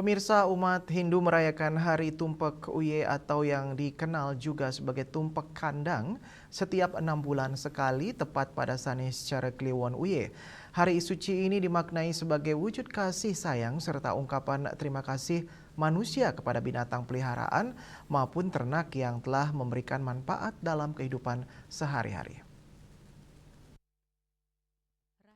Pemirsa, umat Hindu merayakan Hari Tumpak Uye atau yang dikenal juga sebagai Tumpak Kandang setiap 6 bulan sekali tepat pada Sanis Cara Kliwon Uye. Hari suci ini dimaknai sebagai wujud kasih sayang serta ungkapan terima kasih manusia kepada binatang peliharaan maupun ternak yang telah memberikan manfaat dalam kehidupan sehari-hari.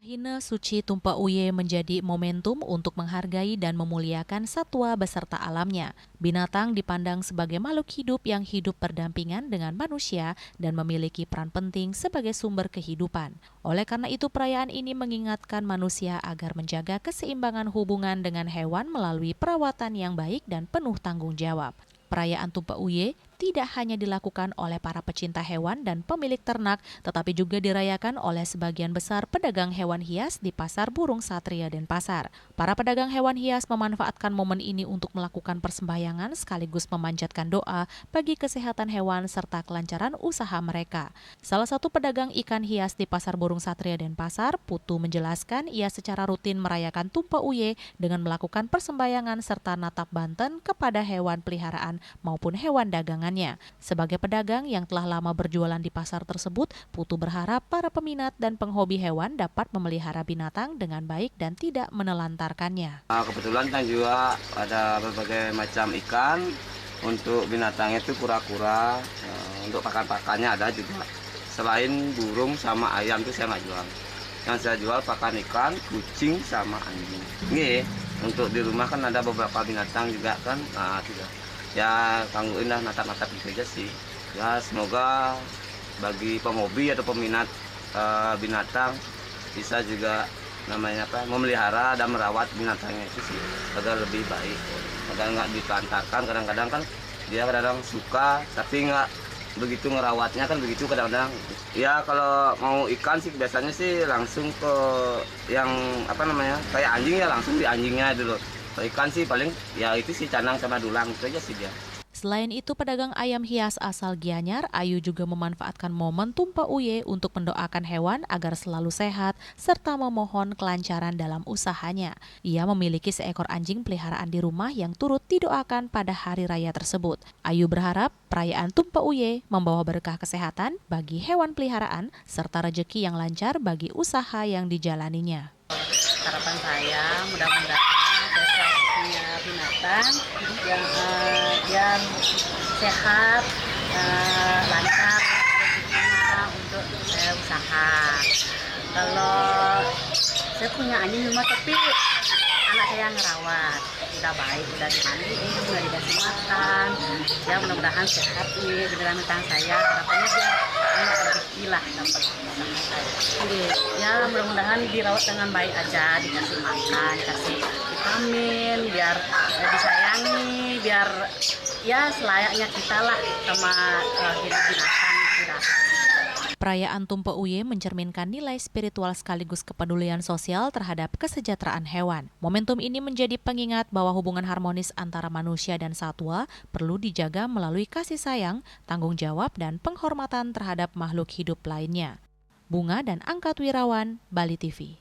Rahina Suci Tumpak Uye menjadi momentum untuk menghargai dan memuliakan satwa beserta alamnya. Binatang dipandang sebagai makhluk hidup yang hidup berdampingan dengan manusia dan memiliki peran penting sebagai sumber kehidupan. Oleh karena itu, perayaan ini mengingatkan manusia agar menjaga keseimbangan hubungan dengan hewan melalui perawatan yang baik dan penuh tanggung jawab. Perayaan Tumpak Uye tidak hanya dilakukan oleh para pecinta hewan dan pemilik ternak, tetapi juga dirayakan oleh sebagian besar pedagang hewan hias di Pasar Burung Satria Denpasar. Para pedagang hewan hias memanfaatkan momen ini untuk melakukan persembahyangan sekaligus memanjatkan doa bagi kesehatan hewan serta kelancaran usaha mereka. Salah satu pedagang ikan hias di Pasar Burung Satria Denpasar, Putu, menjelaskan ia secara rutin merayakan Tumpak Uye dengan melakukan persembahyangan serta natap banten kepada hewan peliharaan maupun hewan dagangan. Sebagai pedagang yang telah lama berjualan di pasar tersebut, Putu berharap para peminat dan penghobi hewan dapat memelihara binatang dengan baik dan tidak menelantarkannya. Kebetulan kan juga ada berbagai macam ikan, untuk binatangnya itu kura-kura, untuk pakan-pakannya ada juga. Selain burung sama ayam itu saya nggak jual. Yang saya jual pakan ikan, kucing sama anjing. Nih, untuk di rumah kan ada beberapa binatang juga kan, tidak. Ya tangguhin lah natap-natap itu aja sih. Ya semoga bagi penghobi atau peminat binatang bisa juga memelihara dan merawat binatangnya itu sih agar lebih baik. Agar nggak ditelantarkan, kadang-kadang kan dia kadang suka tapi nggak begitu ngerawatnya kan begitu kadang-kadang. Ya kalau mau ikan sih biasanya sih langsung ke yang kayak anjing ya langsung di anjingnya dulu. Ikan sih paling ya itu sih canang sama dulang itu aja sih dia. Selain itu, pedagang ayam hias asal Gianyar, Ayu juga memanfaatkan momen Tumpak Uye untuk mendoakan hewan agar selalu sehat serta memohon kelancaran dalam usahanya. Ia memiliki seekor anjing peliharaan di rumah yang turut didoakan pada hari raya tersebut. Ayu berharap perayaan Tumpak Uye membawa berkah kesehatan bagi hewan peliharaan serta rezeki yang lancar bagi usaha yang dijalaninya. Harapan saya mudah-mudahan saya punya binatang yang sehat, lancar rezekinya untuk saya usaha. Kalau saya punya anjing rumah tapi anak saya ngerawat, udah baik, udah dimandiin, udah dikasih makan. Ya mudah-mudahan sehat nih binatang saya. Harapannya dia banyak rezeki lah dapat usaha saya. Ya mudah-mudahan dirawat dengan baik aja, dikasih makan, dikasih vitamin, biar disayangi, biar ya selayaknya kita lah sama hidup binatang kita. Perayaan Tumpak Uye mencerminkan nilai spiritual sekaligus kepedulian sosial terhadap kesejahteraan hewan. Momentum ini menjadi pengingat bahwa hubungan harmonis antara manusia dan satwa perlu dijaga melalui kasih sayang, tanggung jawab, dan penghormatan terhadap makhluk hidup lainnya. Bunga dan Angkat Wirawan, Bali TV.